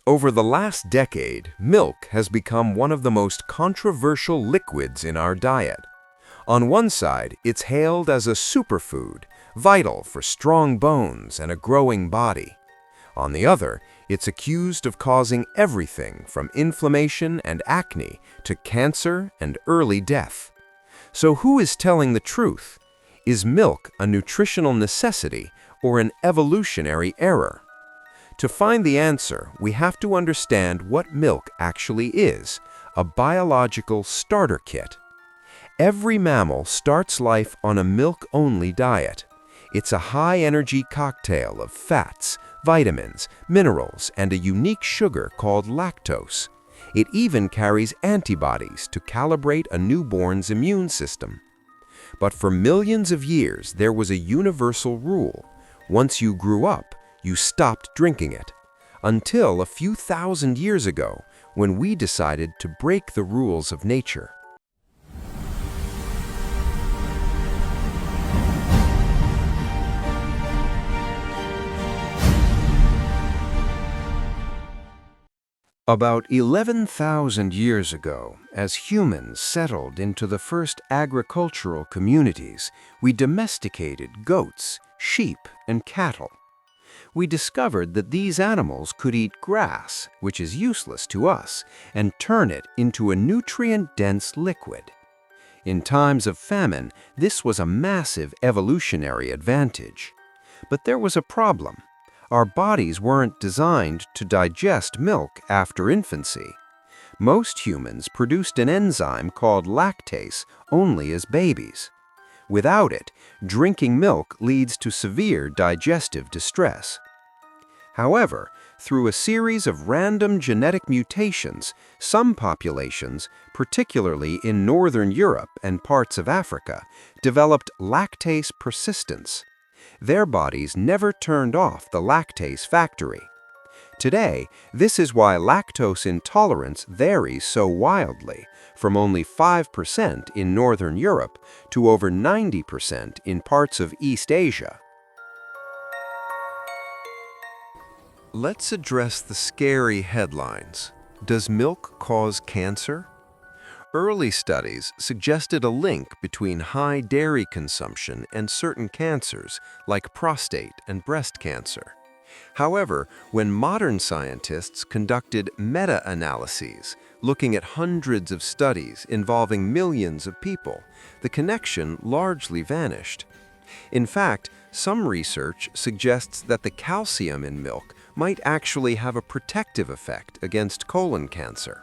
Over the last decade, milk has become one of the most controversial liquids in our diet. On one side, it's hailed as a superfood, vital for strong bones and a growing body. On the other, it's accused of causing everything from inflammation and acne to cancer and early death. So who is telling the truth? Is milk a nutritional necessity or an evolutionary error? To find the answer, we have to understand what milk actually is, a biological starter kit. Every mammal starts life on a milk-only diet. It's a high-energy cocktail of fats, vitamins, minerals, and a unique sugar called lactose. It even carries antibodies to calibrate a newborn's immune system. But for millions of years, there was a universal rule. Once you grew up, you stopped drinking it. Until a few thousand years ago, when we decided to break the rules of nature. About 11,000 years ago, as humans settled into the first agricultural communities, we domesticated goats, sheep, and cattle. We discovered that these animals could eat grass, which is useless to us, and turn it into a nutrient-dense liquid. In times of famine, this was a massive evolutionary advantage. But there was a problem. Our bodies weren't designed to digest milk after infancy. Most humans produced an enzyme called lactase only as babies. Without it, drinking milk leads to severe digestive distress. However, through a series of random genetic mutations, some populations, particularly in Northern Europe and parts of Africa, developed lactase persistence. Their bodies never turned off the lactase factory. Today, this is why lactose intolerance varies so wildly, from only 5% in Northern Europe to over 90% in parts of East Asia. Let's address the scary headlines. Does milk cause cancer? Early studies suggested a link between high dairy consumption and certain cancers, like prostate and breast cancer. However, when modern scientists conducted meta-analyses, looking at hundreds of studies involving millions of people, the connection largely vanished. In fact, some research suggests that the calcium in milk might actually have a protective effect against colon cancer.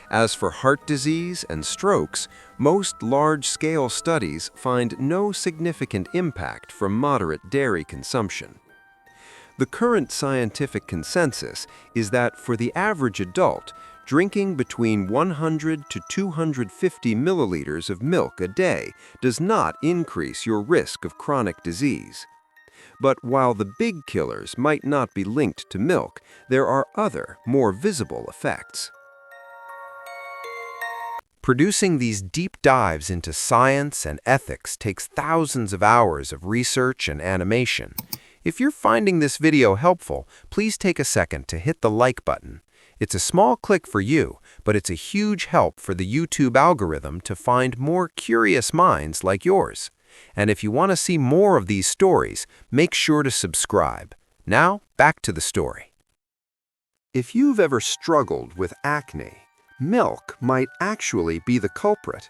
As for heart disease and strokes, most large-scale studies find no significant impact from moderate dairy consumption. The current scientific consensus is that for the average adult, drinking between 100 to 250 milliliters of milk a day does not increase your risk of chronic disease. But while the big killers might not be linked to milk, there are other, more visible effects. Producing these deep dives into science and ethics takes thousands of hours of research and animation. If you're finding this video helpful, please take a second to hit the like button. It's a small click for you, but it's a huge help for the YouTube algorithm to find more curious minds like yours. And if you want to see more of these stories, make sure to subscribe. Now, back to the story. If you've ever struggled with acne, milk might actually be the culprit.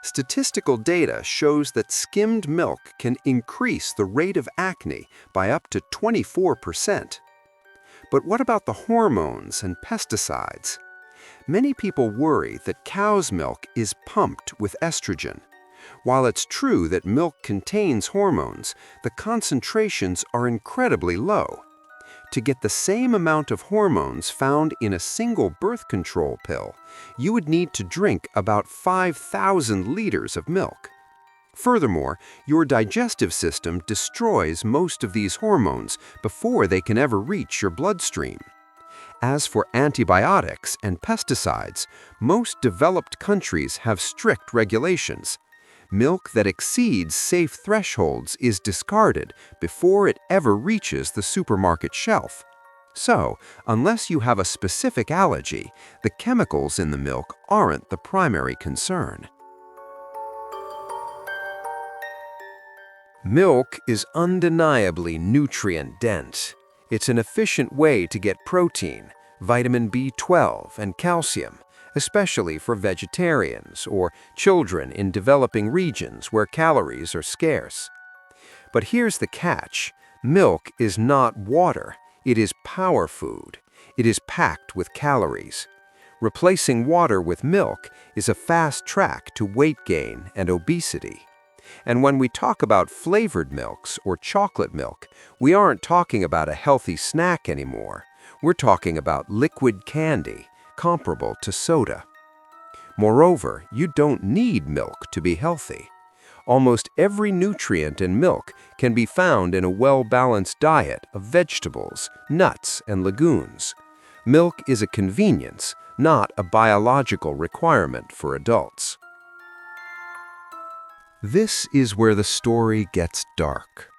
Statistical data shows that skimmed milk can increase the rate of acne by up to 24%. But what about the hormones and pesticides? Many people worry that cow's milk is pumped with estrogen. While it's true that milk contains hormones, the concentrations are incredibly low. To get the same amount of hormones found in a single birth control pill, you would need to drink about 5,000 liters of milk. Furthermore, your digestive system destroys most of these hormones before they can ever reach your bloodstream. As for antibiotics and pesticides, most developed countries have strict regulations. Milk that exceeds safe thresholds is discarded before it ever reaches the supermarket shelf. So, unless you have a specific allergy, the chemicals in the milk aren't the primary concern. Milk is undeniably nutrient-dense. It's an efficient way to get protein, vitamin B12, and calcium, especially for vegetarians or children in developing regions where calories are scarce. But here's the catch. Milk is not water. It is power food. It is packed with calories. Replacing water with milk is a fast track to weight gain and obesity. And when we talk about flavored milks or chocolate milk, we aren't talking about a healthy snack anymore. We're talking about liquid candy, comparable to soda. Moreover, you don't need milk to be healthy. Almost every nutrient in milk can be found in a well-balanced diet of vegetables, nuts, and legumes. Milk is a convenience, not a biological requirement for adults. This is where the story gets dark.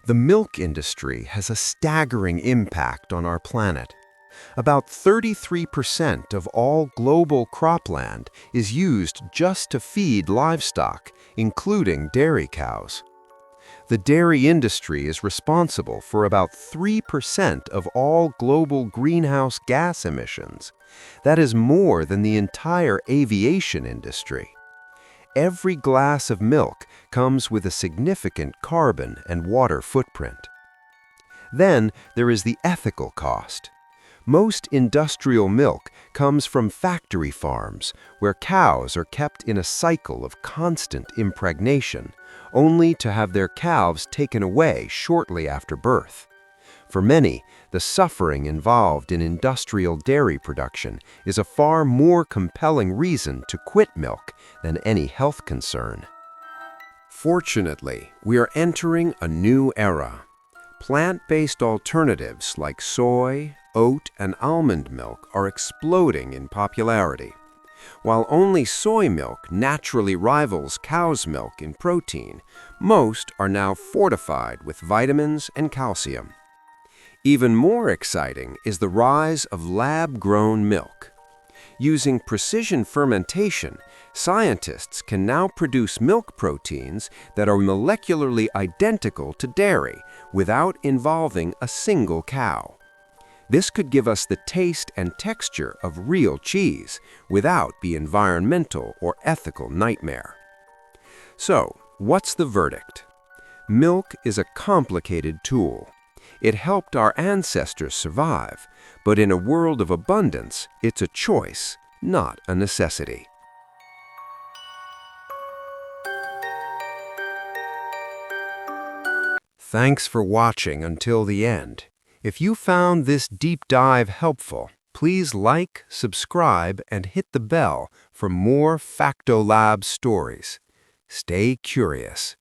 The milk industry has a staggering impact on our planet. About 33% of all global cropland is used just to feed livestock, including dairy cows. The dairy industry is responsible for about 3% of all global greenhouse gas emissions. That is more than the entire aviation industry. Every glass of milk comes with a significant carbon and water footprint. Then there is the ethical cost. Most industrial milk comes from factory farms, where cows are kept in a cycle of constant impregnation, only to have their calves taken away shortly after birth. For many, the suffering involved in industrial dairy production is a far more compelling reason to quit milk than any health concern. Fortunately, we are entering a new era. Plant-based alternatives like soy, oat, and almond milk are exploding in popularity. While only soy milk naturally rivals cow's milk in protein, most are now fortified with vitamins and calcium. Even more exciting is the rise of lab-grown milk. Using precision fermentation, scientists can now produce milk proteins that are molecularly identical to dairy without involving a single cow. This could give us the taste and texture of real cheese without the environmental or ethical nightmare. So, what's the verdict? Milk is a complicated tool. It helped our ancestors survive, but in a world of abundance, it's a choice, not a necessity. Thanks for watching until the end. If you found this deep dive helpful, please like, subscribe, and hit the bell for more Factolab stories. Stay curious.